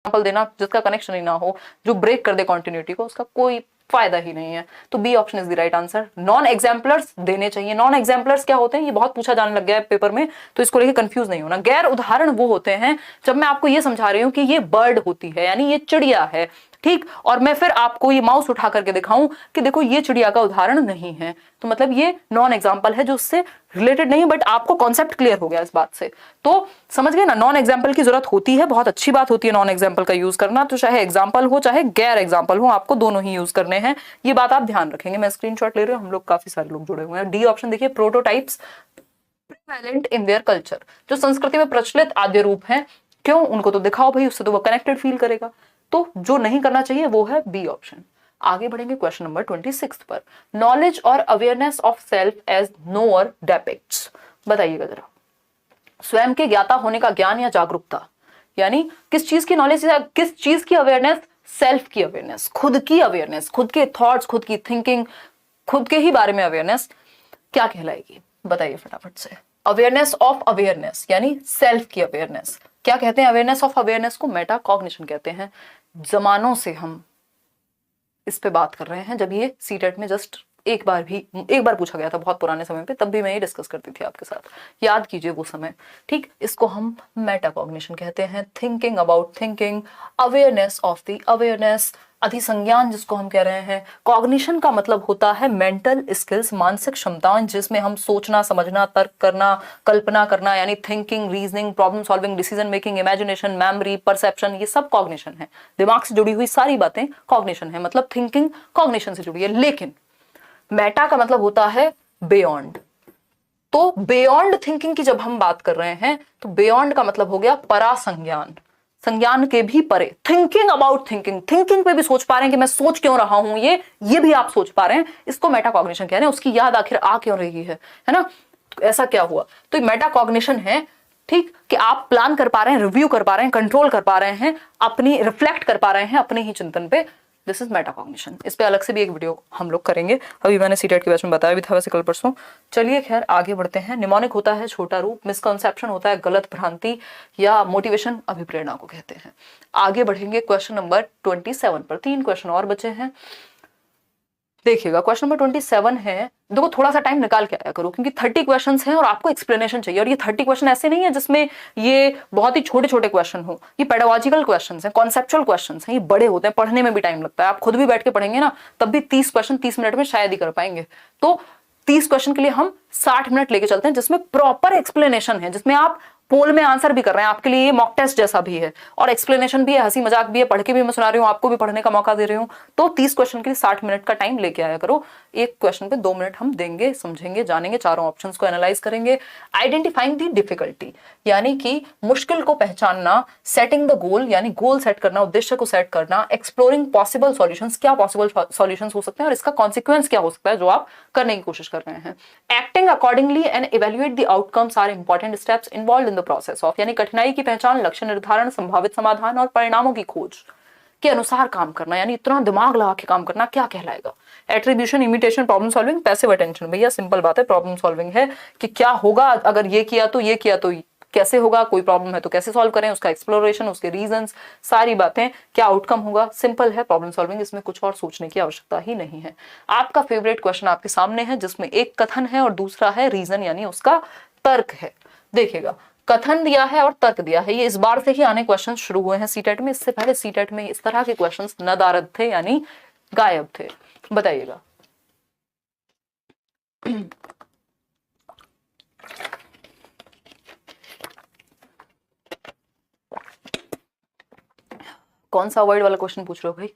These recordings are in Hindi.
एग्जाम्पल देना जिसका कनेक्शन ही ना हो, जो ब्रेक कर दे कॉन्टिन्यूटी को, उसका कोई फायदा ही नहीं है। तो B option is the right answer. Non exemplars देने चाहिए। नॉन एग्जाम्पलर्स क्या होते हैं, ये बहुत पूछा जाने लग गया है पेपर में, तो इसको लेके कंफ्यूज नहीं होना। गैर उदाहरण वो होते हैं जब मैं आपको ये समझा रही हूं कि ये बर्ड होती है, यानी ये चिड़िया है, ठीक, और मैं फिर आपको ये माउस उठा करके दिखाऊं कि देखो ये चिड़िया का उदाहरण नहीं है, तो मतलब ये नॉन एग्जाम्पल है जो उससे रिलेटेड नहीं, बट आपको कॉन्सेप्ट क्लियर हो गया इस बात से, तो समझ गए ना। नॉन एग्जाम्पल की जरूरत होती है, बहुत अच्छी बात होती है नॉन एग्जाम्पल का यूज करना, तो चाहे एग्जाम्पल हो चाहे गैर एग्जाम्पल हो, आपको दोनों ही यूज करने हैं, ये बात आप ध्यान रखेंगे। मैं स्क्रीनशॉट ले रही हूँ, हम लोग काफी सारे लोग जुड़े हुए हैं। डी ऑप्शन देखिए, prototypes prevalent in their culture, जो संस्कृति में प्रचलित आद्य रूप हैं, क्यों, उनको तो दिखाओ भाई, उससे तो वो कनेक्टेड फील करेगा, तो जो नहीं करना चाहिए वो है बी ऑप्शन। आगे बढ़ेंगे क्वेश्चन नंबर 26 पर। नॉलेज और awareness of self as knower depicts, बताइएगा जरा। स्वयं के ज्ञाता होने का ज्ञान या जागरूकता, यानी किस चीज की नॉलेज, किस चीज की अवेयरनेस, सेल्फ की अवेयरनेस, खुद की अवेयरनेस, खुद के थॉट्स, खुद की थिंकिंग, खुद के ही बारे में अवेयरनेस क्या कहलाएगी, बताइए फटाफट से। अवेयरनेस ऑफ अवेयरनेस यानी सेल्फ की अवेयरनेस, क्या कहते हैं अवेयरनेस ऑफ अवेयरनेस को, मेटा कॉग्निशन कहते हैं। जमानों से हम इस पे बात कर रहे हैं, जब ये सीटेट में जस्ट एक बार पूछा गया था बहुत पुराने समय पे, तब भी मैं ये डिस्कस करती थी आपके साथ, याद कीजिए वो समय, ठीक। इसको हम मेटाकॉग्निशन कहते हैं, thinking about thinking, awareness of the awareness, अधिसंज्ञान जिसको हम कह रहे हैं। कॉग्निशन का मतलब होता है मेंटल स्किल्स, मानसिक क्षमताएं जिसमें हम सोचना, समझना, तर्क करना, कल्पना करना, यानी thinking, reasoning, problem solving, decision making, imagination, memory, perception, ये सब कॉग्निशन है। दिमाग से जुड़ी हुई सारी बातें कॉग्निशन है, मतलब थिंकिंग कॉग्निशन से जुड़ी है। लेकिन मेटा का मतलब होता है बियॉन्ड, तो बियॉन्ड थिंकिंग की जब हम बात कर रहे हैं तो बियॉन्ड का मतलब हो गया परासंज्ञान, संज्ञान के भी परे, थिंकिंग अबाउट थिंकिंग, थिंकिंग पे भी सोच पा रहे हैं कि मैं सोच क्यों रहा हूं, ये भी आप सोच पा रहे हैं, इसको मेटाकॉग्निशन कह रहे हैं। उसकी याद आखिर आ क्यों रही है ना, तो ऐसा क्या हुआ, तो मेटाकॉग्निशन है, ठीक, कि आप प्लान कर पा रहे हैं, रिव्यू कर पा रहे हैं, कंट्रोल कर पा रहे हैं, अपनी रिफ्लेक्ट कर पा रहे हैं अपने ही चिंतन पे, दिस इज मेटाकॉग्निशन। इस पे अलग से भी एक वीडियो हम लोग करेंगे, अभी मैंने सीटेट के बैच में बताया भी था वैसे कल परसों। चलिए खैर आगे बढ़ते हैं। निमोनिक होता है छोटा रूप, मिसकंसेप्शन होता है गलत भ्रांति, या मोटिवेशन अभिप्रेरणा को कहते हैं। आगे बढ़ेंगे क्वेश्चन नंबर 27 पर, 3 क्वेश्चन और बचे हैं। देखिएगा क्वेश्चन नंबर 27 है, देखो थोड़ा सा टाइम निकाल के आया करो क्योंकि 30 क्वेश्चंस हैं और आपको एक्सप्लेनेशन चाहिए, और ये 30 क्वेश्चन ऐसे नहीं है जिसमें ये बहुत ही छोटे छोटे क्वेश्चन हो, ये पेडागोजिकल क्वेश्चंस हैं, कॉन्सेप्चुअल क्वेश्चंस हैं, ये बड़े होते हैं, पढ़ने में भी टाइम लगता है। आप खुद भी बैठ के पढ़ेंगे ना तब भी 30 क्वेश्चन 30 मिनट में शायद ही कर पाएंगे, तो 30 क्वेश्चन के लिए हम 60 मिनट लेके चलते हैं, जिसमें प्रॉपर एक्सप्लेनेशन है, जिसमें आप पोल में आंसर भी कर रहे हैं, आपके लिए ये मॉक टेस्ट जैसा भी है और एक्सप्लेनेशन भी है, हंसी मजाक भी है, पढ़ के भी मैं सुना रही हूँ, आपको भी पढ़ने का मौका दे रही हूँ। तो 30 क्वेश्चन के लिए 60 मिनट का टाइम लेके आया करो। एक क्वेश्चन पे 2 मिनट हम देंगे, समझेंगे, जानेंगे, चारों ऑप्शंस को एनालाइज करेंगे। आइडेंटिफाइंग दी डिफिकल्टी यानी कि मुश्किल को पहचानना, सेटिंग द गोल यानी गोल सेट करना, उद्देश्य को सेट करना, एक्सप्लोरिंग पॉसिबल सॉल्यूशंस, क्या पॉसिबल सॉल्यूशंस हो सकते हैं और इसका कॉन्सिक्वेंस क्या हो सकता है जो आप करने की कोशिश कर रहे हैं। Acting accordingly and evaluate the outcomes are important steps involve in the process of, यानी कठिनाई की पहचान, लक्ष्य निर्धारण, संभावित समाधान और परिणामों की खोज के अनुसार काम करना, यानी इतना दिमाग लगा के काम करना क्या कहलाएगा। Attribution, imitation, problem solving, passive attention, भैया सिंपल बात है, प्रॉब्लम सॉल्विंग है कि क्या होगा अगर ये किया तो, ये किया तो कैसे होगा, कोई प्रॉब्लम है तो कैसे सॉल्व करें, उसका एक्सप्लोरेशन, उसके रीजंस, सारी बातें, क्या आउटकम होगा, सिंपल है प्रॉब्लम सॉल्विंग, इसमें कुछ और सोचने की आवश्यकता ही नहीं है। आपका फेवरेट क्वेश्चन आपके सामने है जिसमें एक कथन है और दूसरा है रीजन यानी उसका तर्क है। देखिएगा कथन दिया है और तर्क दिया है, ये इस बार से ही आने क्वेश्चन शुरू हुए हैं सीटेट में, इससे पहले सीटेट में इस तरह के क्वेश्चंस नदारद थे यानी गायब थे। बताइएगा कौन सा वर्ड वाला क्वेश्चन पूछ रहे हो भाई।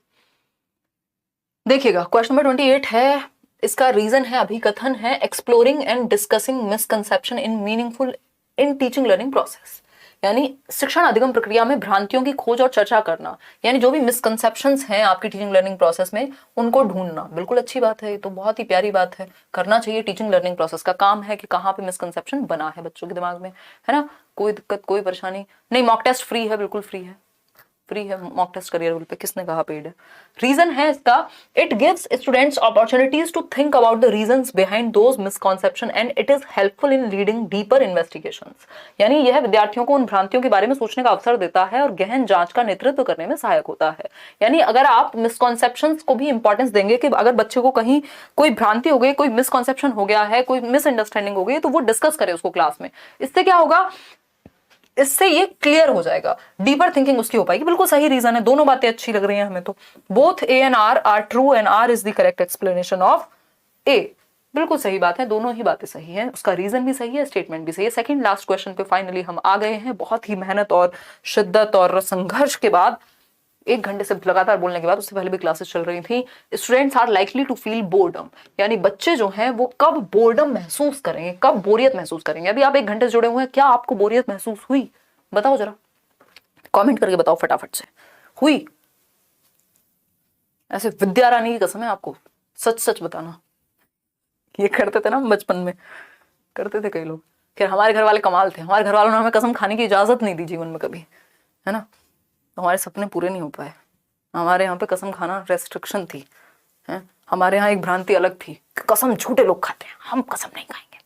देखिएगा क्वेश्चन नंबर 28 है, इसका रीजन है अभिकथन है, exploring and discussing misconception in meaningful in teaching learning process, यानी शिक्षण अधिगम प्रक्रिया में भ्रांतियों की खोज और चर्चा करना, यानी जो भी मिसकंसेप्शंस हैं आपकी टीचिंग लर्निंग प्रोसेस में उनको ढूंढना। बिल्कुल अच्छी बात है, ये तो बहुत ही प्यारी बात है, करना चाहिए। टीचिंग लर्निंग प्रोसेस का काम है कि कहाँ पे मिसकंसेप्शन बना है बच्चों के दिमाग में, है ना। कोई दिक्कत कोई परेशानी नहीं, मॉक टेस्ट फ्री है, बिल्कुल फ्री है, फ्री है मॉक टेस्ट करियर पे, किसने कहा पेड है? रीजन है इसका, it gives students opportunities to think about the reasons behind those misconception and it is helpful in leading deeper investigations. यानी यह विद्यार्थियों को उन भ्रांतियों के बारे में सोचने का अवसर देता है और गहन जांच का नेतृत्व करने में सहायक होता है। यानी अगर आप मिसकॉन्सेप्शंस को भी इंपॉर्टेंस देंगे कि अगर बच्चे को कहीं कोई भ्रांति हो गई, कोई मिसकॉन्सेप्शन हो गया है, कोई मिसअंडरस्टैंडिंग हो गई, तो वो डिस्कस करे उसको क्लास में। इससे क्या होगा, इससे ये क्लियर हो जाएगा, डीपर थिंकिंग उसकी हो पाएगी। बिल्कुल सही रीजन है, दोनों बातें अच्छी लग रही हैं हमें तो। Both A and R true and R is the correct explanation of A. बिल्कुल सही बात है, दोनों ही बातें सही हैं, उसका रीजन भी सही है, स्टेटमेंट भी सही है। सेकंड लास्ट क्वेश्चन पे फाइनली हम आ गए हैं। बहुत ही मेहनत और शिद्दत और संघर्ष के बाद, 1 घंटे से लगातार बोलने के बाद, उससे पहले भी क्लासेस चल रही थी। Students are likely to feel boredom, यानी बच्चे जो हैं वो कब बोर्डम महसूस करेंगे, कब बोरियत महसूस करेंगे। अभी आप 1 घंटे से जुड़े हुए हैं, क्या आपको बोरियत महसूस हुई? बताओ जरा, कमेंट करके बताओ फटाफट से, हुई? ऐसे विद्या रानी की कसम है आपको, सच सच बताना। ये करते थे ना हम बचपन में, करते थे कई लोग। खैर हमारे घर वाले कमाल थे, हमारे घर वालों ने हमें कसम खाने की इजाजत नहीं दी जीवन में कभी, है ना। हमारे सपने पूरे नहीं हो पाए, हमारे यहाँ पे कसम खाना रेस्ट्रिक्शन थी, है। हमारे यहाँ एक भ्रांति अलग थी, कसम झूठे लोग खाते हैं, हम कसम नहीं खाएंगे।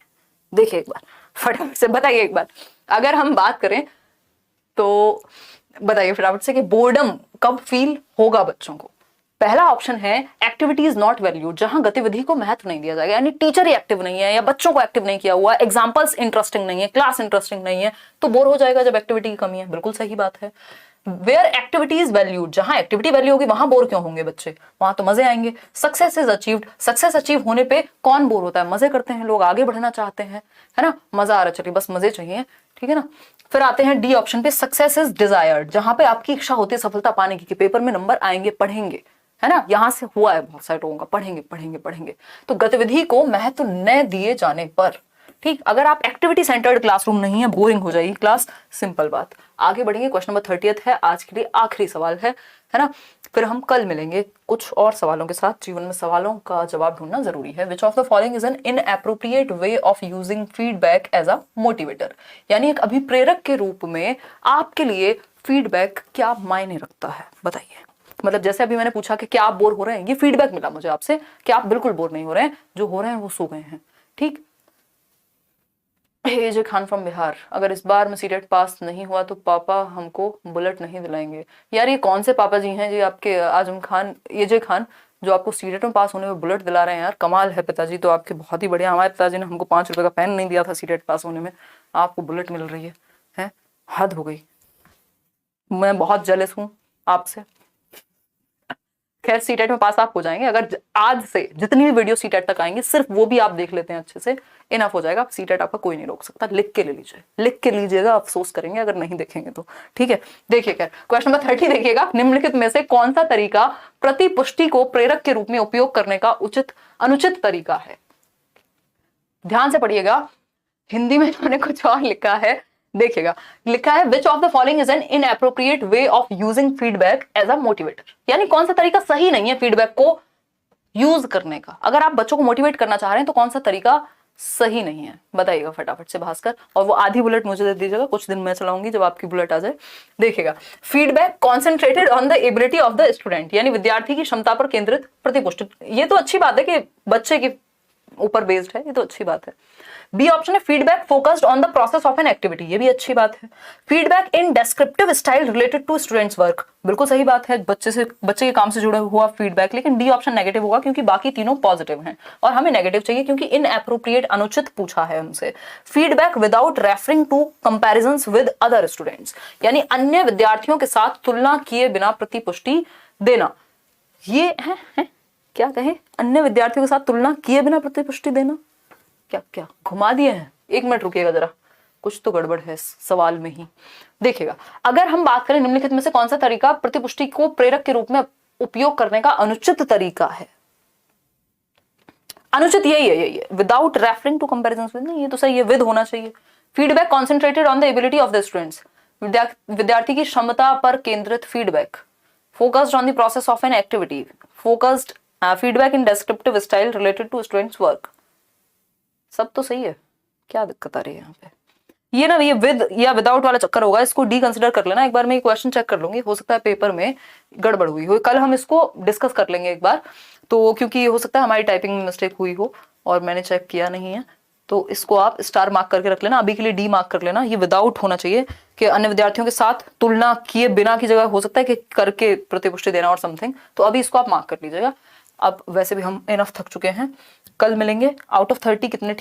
देखिए एक बार फटाफट से बताइए, एक बार अगर हम बात करें तो बताइए फटाफट से कि बोर्डम कब फील होगा बच्चों को। पहला ऑप्शन है एक्टिविटीज नॉट वैल्यूड, जहां गतिविधि को महत्व नहीं दिया जाएगा, यानी टीचर ही एक्टिव नहीं है या बच्चों को एक्टिव नहीं किया हुआ, एग्जांपल्स इंटरेस्टिंग नहीं है, क्लास इंटरेस्टिंग नहीं है, तो बोर हो जाएगा जब एक्टिविटी की कमी है। बिल्कुल सही बात है। वेयर एक्टिविटीज वैल्यूड, जहां एक्टिविटी वैल्यू होगी वहां बोर क्यों होंगे बच्चे, वहां तो मजे आएंगे। Success is achieved, success achieve होने पे कौन बोर होता है, मजे करते हैं लोग, आगे बढ़ना चाहते हैं, है ना, मजा आ रहा, चलिए बस मजे चाहिए, ठीक है ना। फिर आते हैं डी ऑप्शन पे, सक्सेस इज डिजायर्ड, जहां पे आपकी इच्छा होती है सफलता पाने की, कि पेपर में नंबर आएंगे, पढ़ेंगे, है ना। यहां से हुआ है बहुत सारे लोगों का, पढ़ेंगे पढ़ेंगे पढ़ेंगे। तो गतिविधि को महत्व न दिए जाने पर, ठीक, अगर आप एक्टिविटी सेंटर्ड क्लासरूम नहीं है, बोरिंग हो जाएगी क्लास, सिंपल बात। आगे बढ़ेंगे, क्वेश्चन नंबर 30 है, आज के लिए आखिरी सवाल है ना। फिर हम कल मिलेंगे कुछ और सवालों के साथ। जीवन में सवालों का जवाब ढूंढना जरूरी है। Which of the following is an inappropriate way of using feedback as a motivator, यानी एक अभिप्रेरक के रूप में आपके लिए फीडबैक क्या मायने रखता है, बताइए। मतलब जैसे अभी मैंने पूछा कि क्या आप बोर हो रहे हैं, ये फीडबैक मिला मुझे आपसे कि आप बिल्कुल बोर नहीं हो रहे हैं, जो हो रहे हैं वो सो गए हैं, ठीक। एजे खान फ्रॉम बिहार, अगर इस बार में सीटेट पास नहीं हुआ तो पापा हमको बुलेट नहीं दिलाएंगे। यार ये कौन से पापा जी हैं जी आपके, आजम खान, एजे खान, जो आपको सीटेट में पास होने में बुलेट दिला रहे हैं? यार कमाल है, पिताजी तो आपके बहुत ही बढ़िया। हमारे पिताजी ने हमको 5 रुपए का पेन नहीं दिया था सीटेट पास होने में, आपको बुलेट मिल रही है? हद हो गई। मैं बहुत जेलस हूँ आपसे। खैर सीटेट में पास आप हो जाएंगे, अगर आज से जितनी भी वीडियो सीटेट तक आएंगे सिर्फ वो भी आप देख लेते हैं अच्छे से, इनफ हो जाएगा। सीटेट आपका कोई नहीं रोक सकता। लिख के ले लीजिए, लिख के लीजिएगा, अफसोस करेंगे अगर नहीं देखेंगे तो, ठीक है। देखिए खैर क्वेश्चन नंबर 30 देखिएगा, निम्नलिखित में से कौन सा तरीका प्रतिपुष्टि को प्रेरक के रूप में उपयोग करने का अनुचित तरीका है? ध्यान से पढ़िएगा, हिंदी में मैंने कुछ और लिखा है, देखिएगा। लिखा है which of the following is an inappropriate way of using feedback as a motivator, यानी कौन सा तरीका सही नहीं है फीडबैक को यूज करने का। अगर आप बच्चों को मोटिवेट करना चाह रहे हैं तो कौन सा तरीका सही नहीं है, बताइएगा फटाफट से भास्कर। और वो आधी बुलेट मुझे दे दीजिएगा, कुछ दिन मैं चलाऊंगी जब आपकी बुलेट आ जाए। देखिएगा, feedback concentrated on the ability of the student, यानी विद्यार्थी की क्षमता पर केंद्रित प्रतिपुष्टि। ये तो अच्छी बात है कि बच्चे के ऊपर बेस्ड है, ये तो अच्छी बात है। बी ऑप्शन है feedback focused on the process of an activity, ये भी अच्छी बात है। Feedback in descriptive style related to students work, बिल्कुल सही बात है, बच्चे के काम से जुड़ा हुआ फीडबैक। लेकिन डी ऑप्शन नेगेटिव होगा क्योंकि बाकी तीनों पॉजिटिव हैं और हमें नेगेटिव चाहिए क्योंकि इनएप्रोप्रिएट अनुचित पूछा है हमसे। Feedback without referring to comparisons with other students, यानी अन्य विद्यार्थियों के साथ तुलना किए बिना प्रतिपुष्टि देना। ये है क्या कहे, अन्य विद्यार्थियों के साथ तुलना किए बिना प्रतिपुष्टि देना, क्या क्या घुमा दिए हैं। 1 मिनट रुकिएगा जरा, कुछ तो गड़बड़ है सवाल में ही। देखिएगा, अगर हम बात करें निम्नलिखित में से कौन सा तरीका प्रतिपुष्टि को प्रेरक के रूप में उपयोग करने का अनुचित तरीका है? अनुचित यही है, without referring to comparisons with, नहीं ये तो सही है, विद होना चाहिए। Feedback concentrated on the ability of the students, विद्यार्थी की क्षमता पर केंद्रित feedback. Focused on the process of an activity, focused feedback in descriptive style related to students work. सब तो सही है, क्या दिक्कत आ रही है यहाँ पे? ये ना ये विद या विदाउट वाला चक्कर होगा, इसको डी कंसिडर कर लेना। एक बार मैं क्वेश्चन चेक कर लूंगी, हो सकता है पेपर में गड़बड़ हुई हो, कल हम इसको डिस्कस कर लेंगे एक बार। तो क्योंकि हो सकता है हमारी टाइपिंग में मिस्टेक हुई हो और मैंने चेक किया नहीं है, तो इसको आप स्टार मार्क करके रख लेना, अभी के लिए डी मार्क कर लेना। ये विदाउट होना चाहिए कि अन्य विद्यार्थियों के साथ तुलना किए बिना की जगह हो सकता है कि करके प्रतिपुष्टि देना और समथिंग, तो अभी इसको आप मार्क कर लीजिएगा। अब वैसे भी हम इनफ थक चुके हैं, कल मिलेंगे। आउट ऑफ 30 कितने